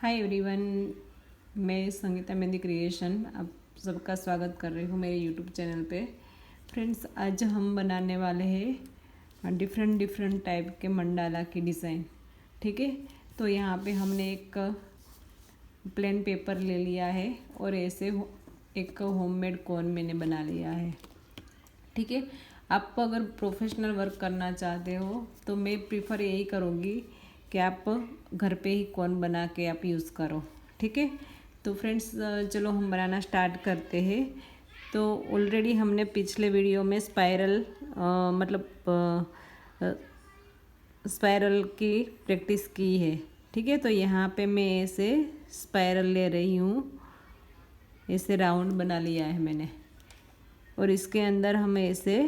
Hi everyone, मैं Sangeeta mehndi creation आप सबका स्वागत कर रही हूँ मेरे यूट्यूब चैनल पे। फ्रेंड्स, आज हम बनाने वाले हैं डिफरेंट टाइप के मंडाला की डिज़ाइन। ठीक है, तो यहाँ पे हमने एक प्लेन पेपर ले लिया है और ऐसे एक होममेड कोन मैंने बना लिया है। ठीक है, आप अगर प्रोफेशनल वर्क करना चाहते हो तो मैं प्रीफर यही करूँगी कि आप घर पे ही कोन बना के आप यूज़ करो। ठीक है, तो फ्रेंड्स चलो हम बनाना स्टार्ट करते हैं। तो ऑलरेडी हमने पिछले वीडियो में स्पायरल की प्रैक्टिस की है। ठीक है, तो यहाँ पे मैं ऐसे स्पायरल ले रही हूँ, ऐसे राउंड बना लिया है मैंने और इसके अंदर हम ऐसे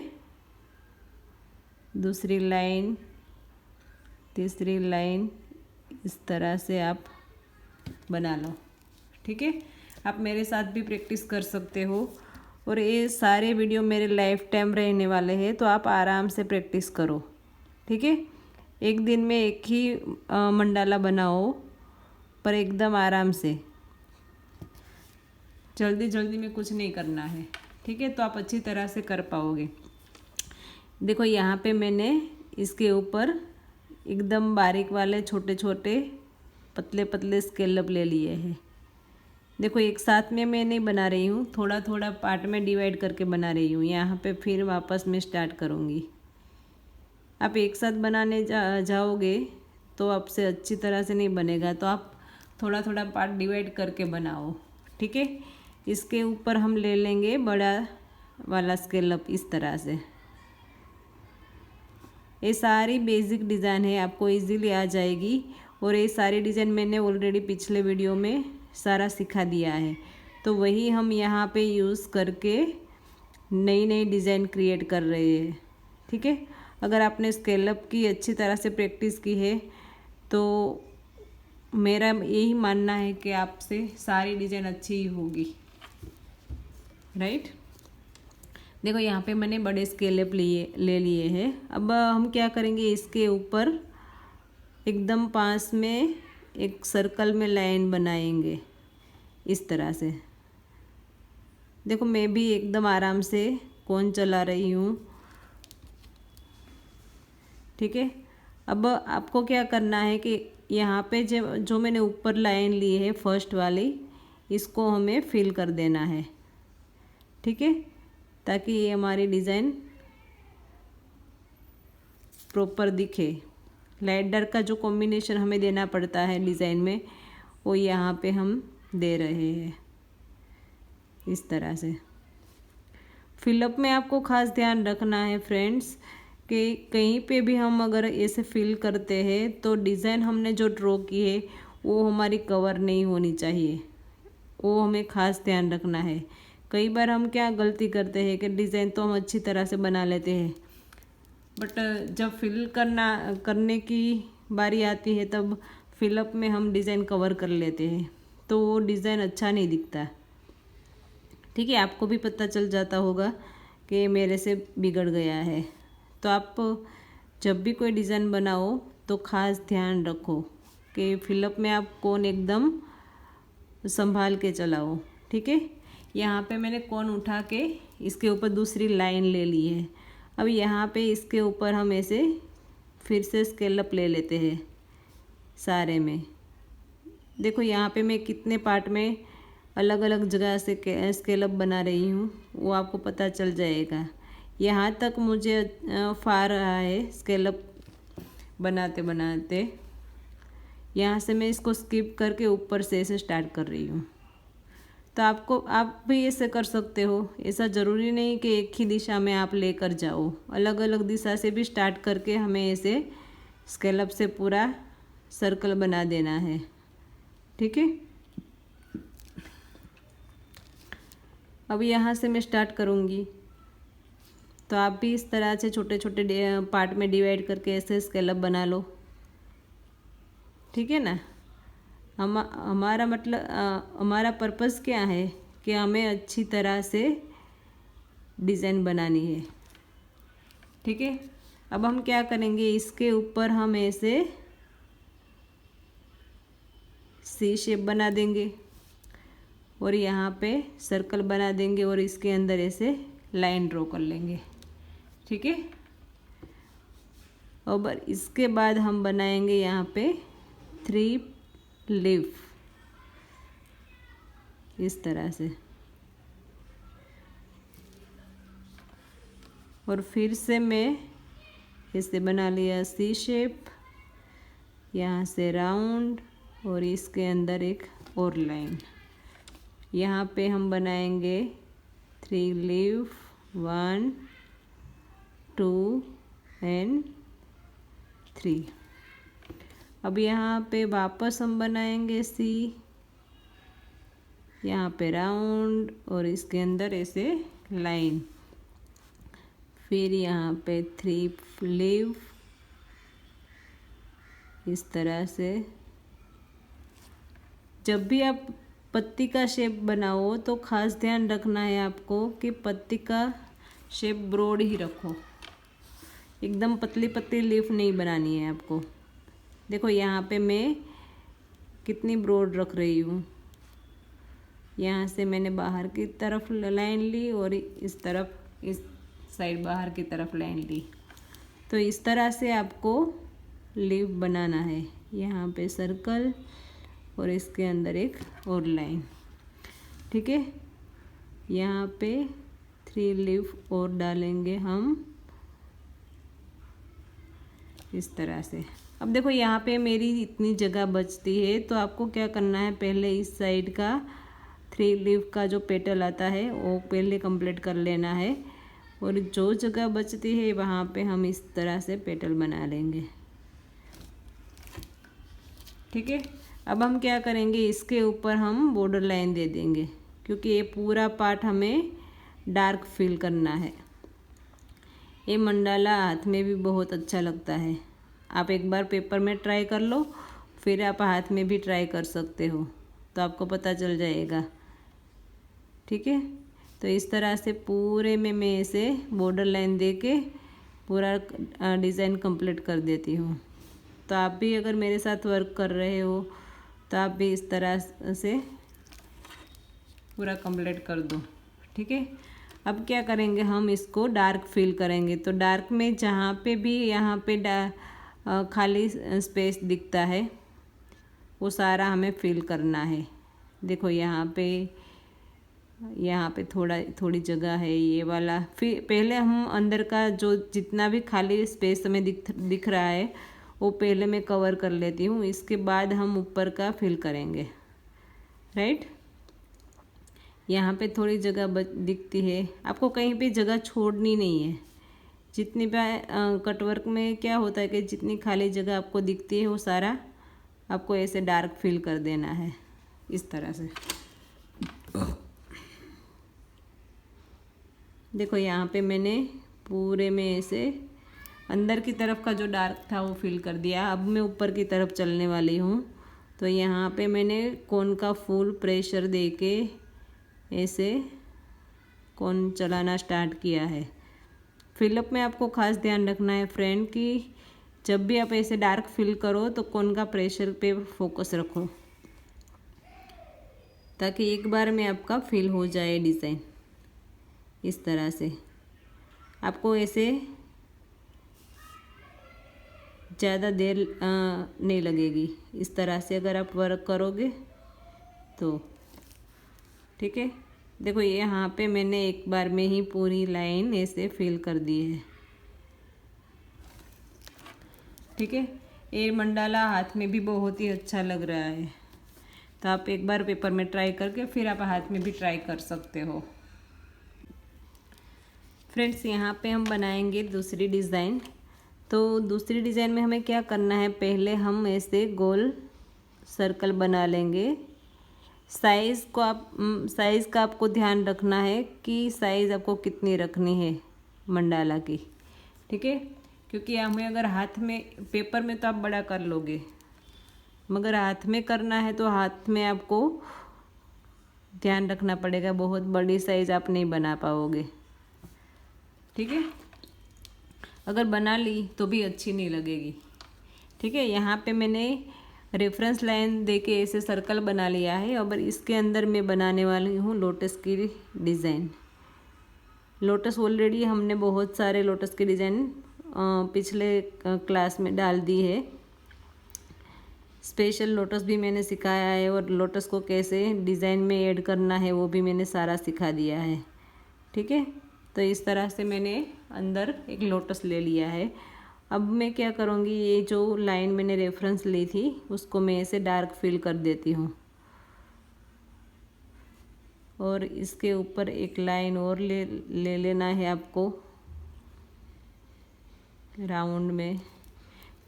दूसरी लाइन तीसरी लाइन इस तरह से आप बना लो। ठीक है, आप मेरे साथ भी प्रैक्टिस कर सकते हो और ये सारे वीडियो मेरे लाइफ टाइम रहने वाले हैं, तो आप आराम से प्रैक्टिस करो। ठीक है, एक दिन में एक ही मंडाला बनाओ, पर एकदम आराम से, जल्दी जल्दी में कुछ नहीं करना है। ठीक है, तो आप अच्छी तरह से कर पाओगे। देखो यहाँ पे मैंने इसके ऊपर एकदम बारीक वाले छोटे छोटे पतले पतले स्केलअप ले लिए हैं। देखो एक साथ में मैं नहीं बना रही हूँ, थोड़ा थोड़ा पार्ट में डिवाइड करके बना रही हूँ। यहाँ पे फिर वापस मैं स्टार्ट करूँगी। आप एक साथ बनाने जाओगे तो आपसे अच्छी तरह से नहीं बनेगा, तो आप थोड़ा थोड़ा पार्ट डिवाइड करके बनाओ। ठीक है, इसके ऊपर हम ले लेंगे बड़ा वाला स्केलअप इस तरह से। ये सारी बेसिक डिज़ाइन है, आपको इजीली आ जाएगी और ये सारी डिज़ाइन मैंने ऑलरेडी पिछले वीडियो में सारा सिखा दिया है, तो वही हम यहाँ पे यूज़ करके नई नई डिज़ाइन क्रिएट कर रहे हैं। ठीक है, अगर आपने स्केलअप की अच्छी तरह से प्रैक्टिस की है तो मेरा यही मानना है कि आपसे सारी डिज़ाइन अच्छी ही होगी। राइट, देखो यहाँ पे मैंने बड़े स्केलअप ले लिए हैं। अब हम क्या करेंगे, इसके ऊपर एकदम पास में एक सर्कल में लाइन बनाएंगे इस तरह से। देखो मैं भी एकदम आराम से कोन चला रही हूँ। ठीक है, अब आपको क्या करना है कि यहाँ पे जो मैंने ऊपर लाइन ली है फर्स्ट वाली, इसको हमें फिल कर देना है। ठीक है, ताकि ये हमारी डिज़ाइन प्रॉपर दिखे। लाइट डार्क का जो कॉम्बिनेशन हमें देना पड़ता है डिज़ाइन में, वो यहाँ पे हम दे रहे हैं इस तरह से। फिलअप में आपको खास ध्यान रखना है फ्रेंड्स कि कहीं पे भी हम अगर ऐसे फिल करते हैं तो डिज़ाइन हमने जो ड्रॉ की है वो हमारी कवर नहीं होनी चाहिए, वो हमें खास ध्यान रखना है। कई बार हम क्या गलती करते हैं कि डिज़ाइन तो हम अच्छी तरह से बना लेते हैं, बट जब फिल करने की बारी आती है तब फिलअप में हम डिज़ाइन कवर कर लेते हैं, तो वो डिज़ाइन अच्छा नहीं दिखता। ठीक है, आपको भी पता चल जाता होगा कि मेरे से बिगड़ गया है। तो आप जब भी कोई डिज़ाइन बनाओ तो ख़ास ध्यान रखो कि फिलअप में आप कोन एकदम संभाल के चलाओ। ठीक है, यहाँ पे मैंने कोन उठा के इसके ऊपर दूसरी लाइन ले ली है। अब यहाँ पे इसके ऊपर हम ऐसे फिर से स्केलअप ले लेते हैं सारे में। देखो यहाँ पे मैं कितने पार्ट में अलग अलग जगह से स्केलअप बना रही हूँ, वो आपको पता चल जाएगा। यहाँ तक मुझे फार रहा है स्केलअप बनाते बनाते। यहाँ से मैं इसको स्किप करके ऊपर से ऐसे स्टार्ट कर रही हूँ। तो आप भी ऐसे कर सकते हो। ऐसा ज़रूरी नहीं कि एक ही दिशा में आप लेकर जाओ, अलग अलग दिशा से भी स्टार्ट करके हमें ऐसे स्केलअप से पूरा सर्कल बना देना है। ठीक है, अब यहाँ से मैं स्टार्ट करूँगी, तो आप भी इस तरह से छोटे छोटे पार्ट में डिवाइड करके ऐसे स्केलअप बना लो। ठीक है ना, हमारा मतलब हमारा पर्पस क्या है कि हमें अच्छी तरह से डिज़ाइन बनानी है। ठीक है, अब हम क्या करेंगे, इसके ऊपर हम ऐसे सी शेप बना देंगे और यहाँ पे सर्कल बना देंगे और इसके अंदर ऐसे लाइन ड्रॉ कर लेंगे। ठीक है, और इसके बाद हम बनाएंगे यहाँ पे 3 लीफ इस तरह से, और फिर से मैं इसे बना लिया सी शेप, यहाँ से राउंड और इसके अंदर एक और लाइन। यहाँ पे हम बनाएंगे 3 लीफ, 1 2 एंड 3। अब यहाँ पे वापस हम बनाएंगे सी, यहाँ पे राउंड और इसके अंदर ऐसे लाइन, फिर यहाँ पे 3 लीफ इस तरह से। जब भी आप पत्ती का शेप बनाओ तो खास ध्यान रखना है आपको कि पत्ती का शेप ब्रॉड ही रखो, एकदम पतली पतली लीफ नहीं बनानी है आपको। देखो यहाँ पे मैं कितनी ब्रॉड रख रही हूँ, यहाँ से मैंने बाहर की तरफ लाइन ली और इस तरफ इस साइड बाहर की तरफ लाइन ली। तो इस तरह से आपको लीफ बनाना है। यहाँ पे सर्कल और इसके अंदर एक और लाइन। ठीक है, यहाँ पे 3 लीफ और डालेंगे हम इस तरह से। अब देखो यहाँ पे मेरी इतनी जगह बचती है, तो आपको क्या करना है, पहले इस साइड का 3 लीफ का जो पेटल आता है वो पहले कंप्लीट कर लेना है, और जो जगह बचती है वहाँ पे हम इस तरह से पेटल बना लेंगे। ठीक है, अब हम क्या करेंगे, इसके ऊपर हम बॉर्डर लाइन दे देंगे, क्योंकि ये पूरा पार्ट हमें डार्क फिल करना है। ये मंडाला हाथ में भी बहुत अच्छा लगता है। आप एक बार पेपर में ट्राई कर लो, फिर आप हाथ में भी ट्राई कर सकते हो, तो आपको पता चल जाएगा। ठीक है, तो इस तरह से पूरे में मैं इसे बॉर्डर लाइन दे के पूरा डिज़ाइन कंप्लीट कर देती हूँ। तो आप भी अगर मेरे साथ वर्क कर रहे हो तो आप भी इस तरह से पूरा कंप्लीट कर दो। ठीक है, अब क्या करेंगे, हम इसको डार्क फिल करेंगे। तो डार्क में जहाँ पे भी यहाँ पे खाली स्पेस दिखता है वो सारा हमें फिल करना है। देखो यहाँ पे थोड़ी जगह है ये वाला। फिर पहले हम अंदर का जो जितना भी खाली स्पेस हमें दिख रहा है वो पहले मैं कवर कर लेती हूँ, इसके बाद हम ऊपर का फिल करेंगे। राइट, यहाँ पे थोड़ी जगह दिखती है, आपको कहीं पे जगह छोड़नी नहीं है। जितनी कटवर्क में क्या होता है कि जितनी खाली जगह आपको दिखती है वो सारा आपको ऐसे डार्क फिल कर देना है इस तरह से। देखो यहाँ पे मैंने पूरे में ऐसे अंदर की तरफ का जो डार्क था वो फिल कर दिया। अब मैं ऊपर की तरफ चलने वाली हूँ। तो यहाँ पे मैंने कोन का फुल प्रेशर दे के ऐसे कोन चलाना स्टार्ट किया है। फिलअप में आपको खास ध्यान रखना है फ्रेंड कि जब भी आप ऐसे डार्क फिल करो तो कोन का प्रेशर पे फोकस रखो, ताकि एक बार में आपका फिल हो जाए डिज़ाइन। इस तरह से आपको ऐसे ज़्यादा देर नहीं लगेगी। इस तरह से अगर आप वर्क करोगे तो ठीक है। देखो यहाँ पे मैंने एक बार में ही पूरी लाइन ऐसे फिल कर दी है। ठीक है, ये मंडाला हाथ में भी बहुत ही अच्छा लग रहा है। तो आप एक बार पेपर में ट्राई करके फिर आप हाथ में भी ट्राई कर सकते हो। फ्रेंड्स, यहाँ पे हम बनाएंगे दूसरी डिज़ाइन। तो दूसरी डिज़ाइन में हमें क्या करना है, पहले हम ऐसे गोल सर्कल बना लेंगे। साइज़ का आपको ध्यान रखना है कि साइज़ आपको कितनी रखनी है मंडाला की। ठीक है, क्योंकि हमें अगर हाथ में पेपर में तो आप बड़ा कर लोगे, मगर हाथ में करना है तो हाथ में आपको ध्यान रखना पड़ेगा, बहुत बड़ी साइज़ आप नहीं बना पाओगे। ठीक है, अगर बना ली तो भी अच्छी नहीं लगेगी। ठीक है, यहाँ पे मैंने रेफरेंस लाइन देके ऐसे सर्कल बना लिया है। अब इसके अंदर मैं बनाने वाली हूँ लोटस की डिज़ाइन। लोटस ऑलरेडी हमने बहुत सारे लोटस के डिज़ाइन पिछले क्लास में डाल दी है। स्पेशल लोटस भी मैंने सिखाया है और लोटस को कैसे डिज़ाइन में ऐड करना है वो भी मैंने सारा सिखा दिया है। ठीक है, तो इस तरह से मैंने अंदर एक लोटस ले लिया है। अब मैं क्या करूँगी, ये जो लाइन मैंने रेफरेंस ली थी उसको मैं ऐसे डार्क फिल कर देती हूँ और इसके ऊपर एक लाइन और ले लेना है आपको राउंड में।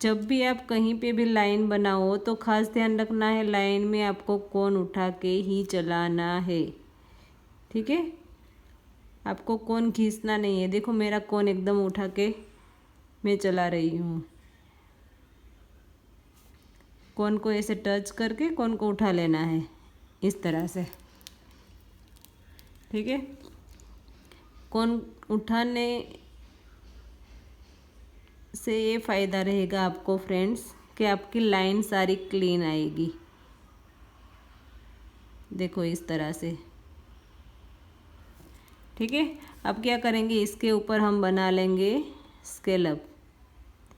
जब भी आप कहीं पे भी लाइन बनाओ तो खास ध्यान रखना है लाइन में आपको कोन उठा के ही चलाना है। ठीक है, आपको कोन खींचना नहीं है। देखो मेरा कोन एकदम उठा के मैं चला रही हूँ। कोन को ऐसे टच करके कोन को उठा लेना है इस तरह से। ठीक है, कोन उठाने से ये फ़ायदा रहेगा आपको फ्रेंड्स कि आपकी लाइन सारी क्लीन आएगी। देखो इस तरह से। ठीक है, अब क्या करेंगे, इसके ऊपर हम बना लेंगे स्केलअप।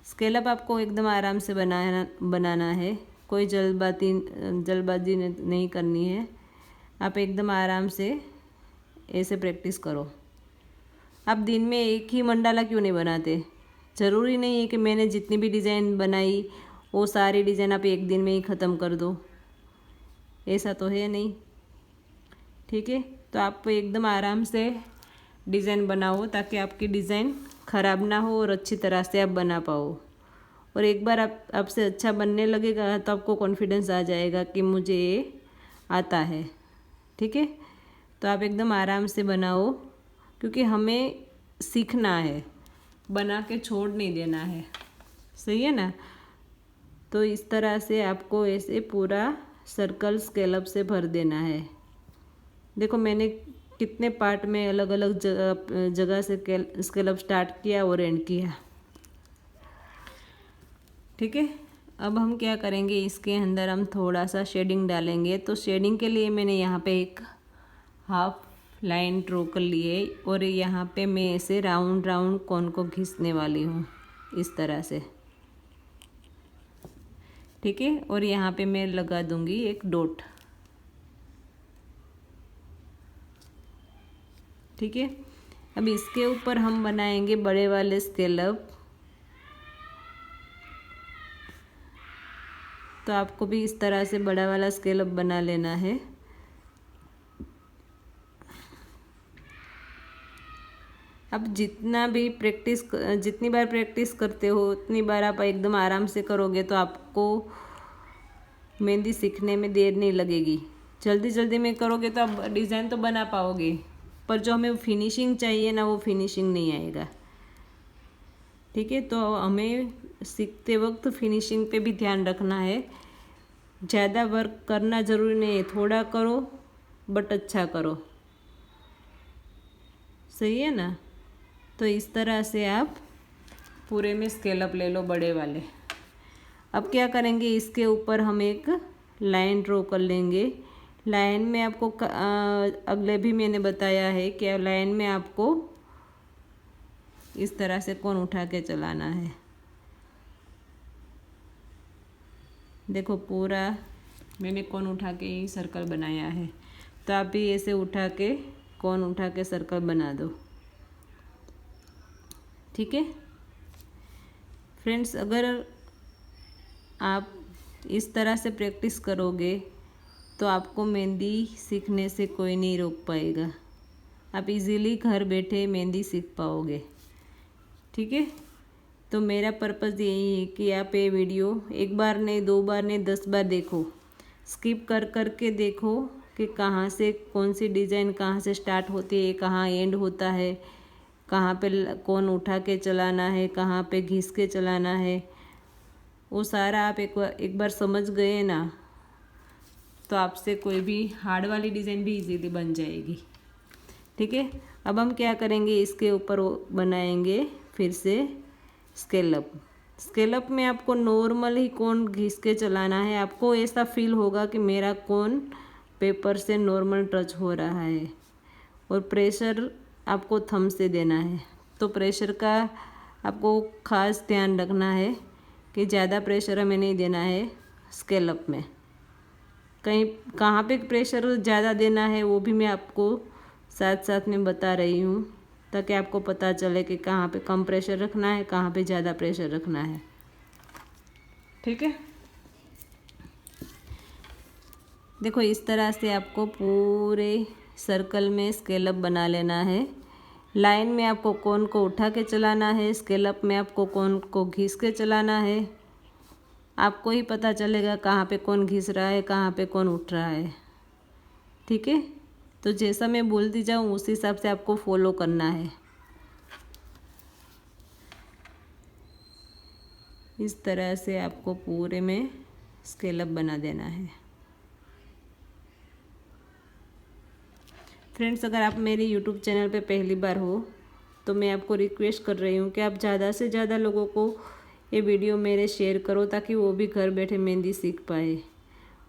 स्केलअप आपको एकदम आराम से बनाना है, कोई जल्दबाजी नहीं करनी है। आप एकदम आराम से ऐसे प्रैक्टिस करो। आप दिन में एक ही मंडाला क्यों नहीं बनाते? ज़रूरी नहीं है कि मैंने जितनी भी डिज़ाइन बनाई वो सारी डिज़ाइन आप एक दिन में ही ख़त्म कर दो, ऐसा तो है नहीं। ठीक है, तो आप एकदम आराम से डिज़ाइन बनाओ ताकि आपकी डिज़ाइन ख़राब ना हो और अच्छी तरह से आप बना पाओ। और एक बार आपसे अच्छा बनने लगेगा तो आपको कॉन्फिडेंस आ जाएगा कि मुझे ये आता है। ठीक है, तो आप एकदम आराम से बनाओ क्योंकि हमें सीखना है, बना के छोड़ नहीं देना है। सही है ना? तो इस तरह से आपको ऐसे पूरा सर्कल स्केलअप से भर देना है। देखो मैंने कितने पार्ट में अलग अलग जगह से स्केलअप स्टार्ट किया और एंड किया। ठीक है, अब हम क्या करेंगे, इसके अंदर हम थोड़ा सा शेडिंग डालेंगे। तो शेडिंग के लिए मैंने यहाँ पे एक हाफ लाइन ड्रॉ कर लिए और यहाँ पे मैं ऐसे राउंड राउंड कोन को घिसने वाली हूँ इस तरह से। ठीक है, और यहाँ पे मैं लगा दूंगी एक डॉट। ठीक है, अब इसके ऊपर हम बनाएंगे बड़े वाले स्केलअप। तो आपको भी इस तरह से बड़ा वाला स्केलअप बना लेना है। अब जितनी बार प्रैक्टिस करते हो उतनी बार आप एकदम आराम से करोगे तो आपको मेहंदी सीखने में देर नहीं लगेगी। जल्दी जल्दी में करोगे तो आप डिज़ाइन तो बना पाओगे, पर जो हमें फिनिशिंग चाहिए ना वो फिनिशिंग नहीं आएगा। ठीक है, तो हमें सीखते वक्त फिनिशिंग पे भी ध्यान रखना है। ज़्यादा वर्क करना ज़रूरी नहीं है, थोड़ा करो बट अच्छा करो। सही है ना? तो इस तरह से आप पूरे में स्केलअप ले लो बड़े वाले। अब क्या करेंगे, इसके ऊपर हम एक लाइन ड्रॉ कर लेंगे। लाइन में आपको अगले भी मैंने बताया है कि लाइन में आपको इस तरह से कोन उठा के चलाना है। देखो पूरा मैंने कोन उठा के ही सर्कल बनाया है, तो आप भी ऐसे उठा के कोन उठा के सर्कल बना दो। ठीक है फ्रेंड्स, अगर आप इस तरह से प्रैक्टिस करोगे तो आपको मेहंदी सीखने से कोई नहीं रोक पाएगा। आप इजीली घर बैठे मेहंदी सीख पाओगे। ठीक है, तो मेरा पर्पज़ यही है कि आप ये वीडियो एक बार नहीं, 2 बार नहीं, 10 बार देखो। स्किप कर कर के देखो कि कहाँ से कौन सी डिज़ाइन कहाँ से स्टार्ट होती है, कहाँ एंड होता है, कहाँ पे कोन उठा के चलाना है, कहाँ पे घिस के चलाना है। वो सारा आप एक बार समझ गए ना तो आपसे कोई भी हार्ड वाली डिज़ाइन भी इजीली बन जाएगी। ठीक है, अब हम क्या करेंगे, इसके ऊपर बनाएंगे फिर से स्केलअप। स्केलअप में आपको नॉर्मल ही कोन घिस के चलाना है। आपको ऐसा फील होगा कि मेरा कोन पेपर से नॉर्मल टच हो रहा है। और प्रेशर आपको थंब से देना है। तो प्रेशर का आपको ख़ास ध्यान रखना है कि ज़्यादा प्रेशर हमें नहीं देना है स्केलअप में। कहीं कहाँ पे प्रेशर ज़्यादा देना है वो भी मैं आपको साथ साथ में बता रही हूँ, ताकि आपको पता चले कि कहाँ पे कम प्रेशर रखना है, कहाँ पे ज़्यादा प्रेशर रखना है। ठीक है, देखो इस तरह से आपको पूरे सर्कल में स्केलअप बना लेना है। लाइन में आपको कोन को उठा के चलाना है, स्केलअप में आपको कोन को घिस के चलाना है। आपको ही पता चलेगा कहाँ पे कोन घिस रहा है, कहाँ पे कोन उठ रहा है। ठीक है, तो जैसा मैं बोलती जाऊँ उस हिसाब से आपको फॉलो करना है। इस तरह से आपको पूरे में स्केलअप बना देना है। फ्रेंड्स, अगर आप मेरे यूट्यूब चैनल पे पहली बार हो तो मैं आपको रिक्वेस्ट कर रही हूँ कि आप ज़्यादा से ज़्यादा लोगों को ये वीडियो मेरे शेयर करो, ताकि वो भी घर बैठे मेहंदी सीख पाए।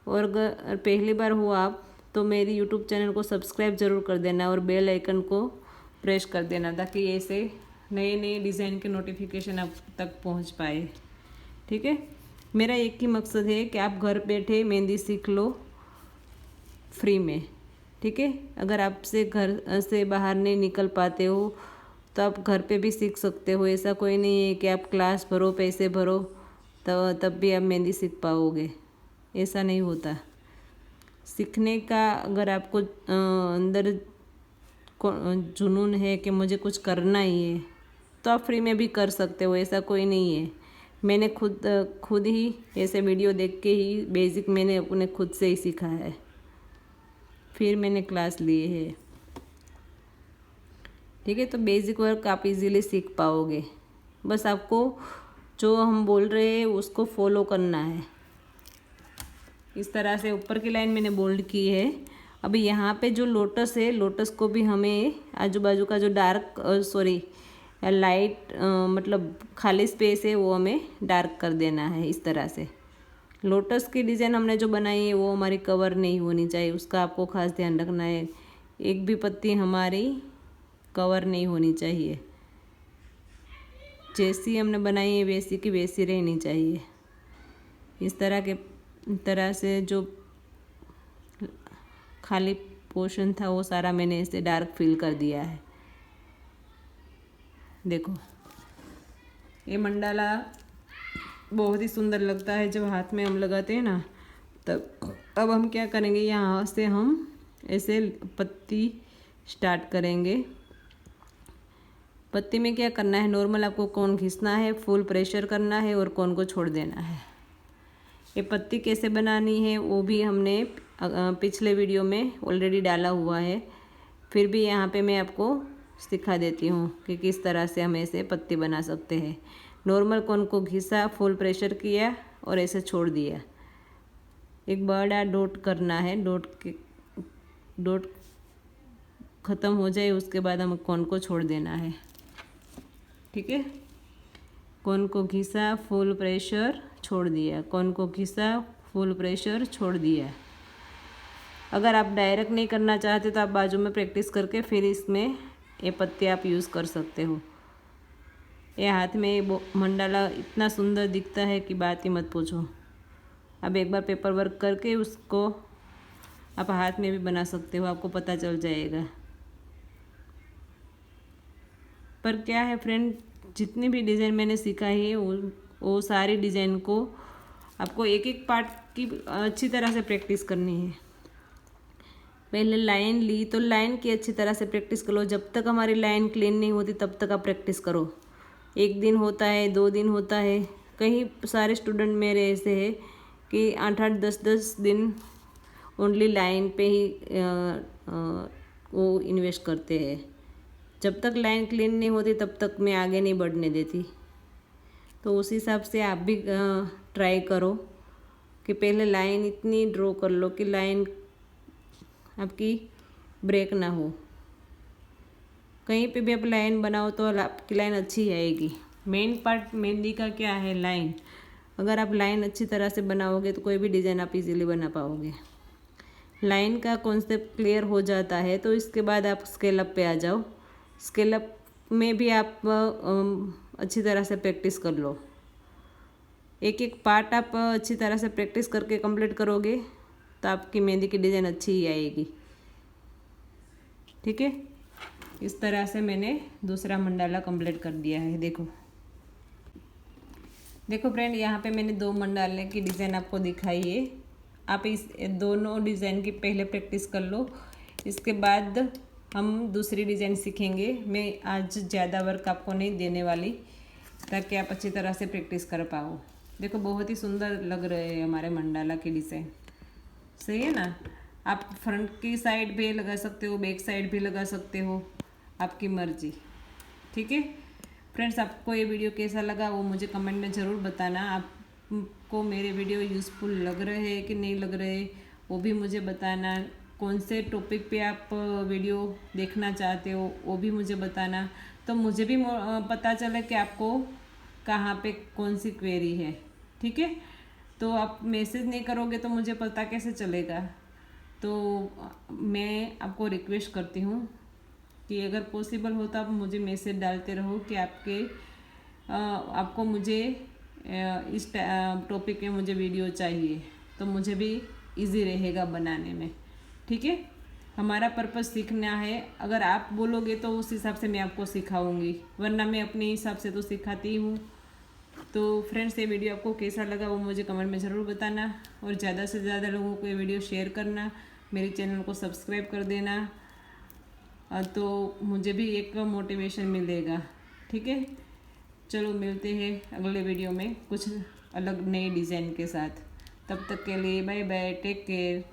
और अगर पहली बार हो आप तो मेरी यूट्यूब चैनल को सब्सक्राइब ज़रूर कर देना और बेल आइकन को प्रेस कर देना, ताकि ऐसे नए नए डिज़ाइन के नोटिफिकेशन आप तक पहुँच पाए। ठीक है, मेरा एक ही मकसद है कि आप घर बैठे मेहंदी सीख लो फ्री में। ठीक है, अगर आपसे घर से बाहर नहीं निकल पाते हो तो आप घर पे भी सीख सकते हो। ऐसा कोई नहीं है कि आप क्लास भरो, पैसे भरो तब भी आप मेहंदी सीख पाओगे, ऐसा नहीं होता। सीखने का अगर आपको अंदर जुनून है कि मुझे कुछ करना ही है तो आप फ्री में भी कर सकते हो, ऐसा कोई नहीं है। मैंने खुद ही ऐसे वीडियो देख के ही बेसिक मैंने अपने खुद से ही सीखा है, फिर मैंने क्लास लिए है। ठीक है, तो बेसिक वर्क आप इजीली सीख पाओगे। बस आपको जो हम बोल रहे हैं उसको फॉलो करना है। इस तरह से ऊपर की लाइन मैंने बोल्ड की है। अभी यहाँ पे जो लोटस है, लोटस को भी हमें आजू बाजू का जो लाइट मतलब खाली स्पेस है वो हमें डार्क कर देना है। इस तरह से लोटस की डिज़ाइन हमने जो बनाई है वो हमारी कवर नहीं होनी चाहिए, उसका आपको खास ध्यान रखना है। एक भी पत्ती हमारी कवर नहीं होनी चाहिए, जैसी हमने बनाई है वैसी की वैसी रहनी चाहिए। इस तरह से जो खाली पोर्शन था वो सारा मैंने इसे डार्क फिल कर दिया है। देखो ये मंडाला बहुत ही सुंदर लगता है जब हाथ में हम लगाते हैं ना तब। अब हम क्या करेंगे, यहाँ से हम ऐसे पत्ती स्टार्ट करेंगे। पत्ती में क्या करना है, नॉर्मल आपको कोन घिसना है, फुल प्रेशर करना है और कोन को छोड़ देना है। ये पत्ती कैसे बनानी है वो भी हमने पिछले वीडियो में ऑलरेडी डाला हुआ है, फिर भी यहाँ पे मैं आपको सिखा देती हूँ कि किस तरह से हम ऐसे पत्ती बना सकते हैं। नॉर्मल कोन को घिसा, फुल प्रेशर किया और ऐसे छोड़ दिया। एक बड़ा डॉट करना है, डॉट ख़त्म हो जाए उसके बाद हम कोन को छोड़ देना है। ठीक है, कोन को घिसा, फुल प्रेशर छोड़ दिया, कोन को घिसा, फुल प्रेशर छोड़ दिया। अगर आप डायरेक्ट नहीं करना चाहते तो आप बाजू में प्रैक्टिस करके फिर इसमें ये पत्ते आप यूज़ कर सकते हो। ये हाथ में मंडाला इतना सुंदर दिखता है कि बात ही मत पूछो। अब एक बार पेपर वर्क करके उसको आप हाथ में भी बना सकते हो, आपको पता चल जाएगा। पर क्या है फ्रेंड, जितनी भी डिज़ाइन मैंने सिखाई है वो सारी डिज़ाइन को आपको एक एक पार्ट की अच्छी तरह से प्रैक्टिस करनी है। पहले लाइन ली तो लाइन की अच्छी तरह से प्रैक्टिस कर लो। जब तक हमारी लाइन क्लीन नहीं होती तब तक आप प्रैक्टिस करो। एक दिन होता है, 2 दिन होता है, कहीं सारे स्टूडेंट मेरे ऐसे हैं कि 8-8, 10-10 दिन ओनली लाइन पे ही वो इन्वेस्ट करते हैं। जब तक लाइन क्लीन नहीं होती तब तक मैं आगे नहीं बढ़ने देती। तो उस हिसाब से आप भी ट्राई करो कि पहले लाइन इतनी ड्रॉ कर लो कि लाइन आपकी ब्रेक ना हो। कहीं पे भी आप लाइन बनाओ तो आपकी लाइन अच्छी आएगी। मेन पार्ट मेहंदी का क्या है, लाइन। अगर आप लाइन अच्छी तरह से बनाओगे तो कोई भी डिज़ाइन आप इजीली बना पाओगे। लाइन का कॉन्सेप्ट क्लियर हो जाता है तो इसके बाद आप स्केल अप पे आ जाओ। स्केल अप में भी आप अच्छी तरह से प्रैक्टिस कर लो। एक एक पार्ट आप अच्छी तरह से प्रैक्टिस करके कंप्लीट करोगे तो आपकी मेहंदी की डिज़ाइन अच्छी ही आएगी। ठीक है, इस तरह से मैंने दूसरा मंडाला कंप्लीट कर दिया है। देखो देखो फ्रेंड, यहाँ पे मैंने 2 मंडाले की डिज़ाइन आपको दिखाई है। आप इस दोनों डिज़ाइन की पहले प्रैक्टिस कर लो, इसके बाद हम दूसरी डिज़ाइन सीखेंगे। मैं आज ज़्यादा वर्क आपको नहीं देने वाली ताकि आप अच्छी तरह से प्रैक्टिस कर पाओ। देखो बहुत ही सुंदर लग रहे हैं हमारे मंडाला की डिज़ाइन, सही है ना। आप फ्रंट की साइड भी लगा सकते हो, बैक साइड भी लगा सकते हो, आपकी मर्जी। ठीक है फ्रेंड्स, आपको ये वीडियो कैसा लगा वो मुझे कमेंट में ज़रूर बताना। आपको मेरे वीडियो यूज़फुल लग रहे हैं कि नहीं लग रहे वो भी मुझे बताना। कौन से टॉपिक पे आप वीडियो देखना चाहते हो वो भी मुझे बताना, तो मुझे भी पता चले कि आपको कहाँ पे कौन सी क्वेरी है। ठीक है, तो आप मैसेज नहीं करोगे तो मुझे पता कैसे चलेगा। तो मैं आपको रिक्वेस्ट करती हूँ कि अगर पॉसिबल हो तो आप मुझे मैसेज डालते रहो कि आपको मुझे इस टॉपिक में मुझे वीडियो चाहिए, तो मुझे भी इजी रहेगा बनाने में। ठीक है, हमारा पर्पस सीखना है। अगर आप बोलोगे तो उस हिसाब से मैं आपको सिखाऊंगी, वरना मैं अपने हिसाब से तो सिखाती हूँ। तो फ्रेंड्स, ये वीडियो आपको कैसा लगा वो मुझे कमेंट में ज़रूर बताना, और ज़्यादा से ज़्यादा लोगों को ये वीडियो शेयर करना, मेरे चैनल को सब्सक्राइब कर देना, तो मुझे भी एक मोटिवेशन मिलेगा। ठीक है, चलो मिलते हैं अगले वीडियो में कुछ अलग नए डिज़ाइन के साथ। तब तक के लिए बाय बाय, टेक केयर।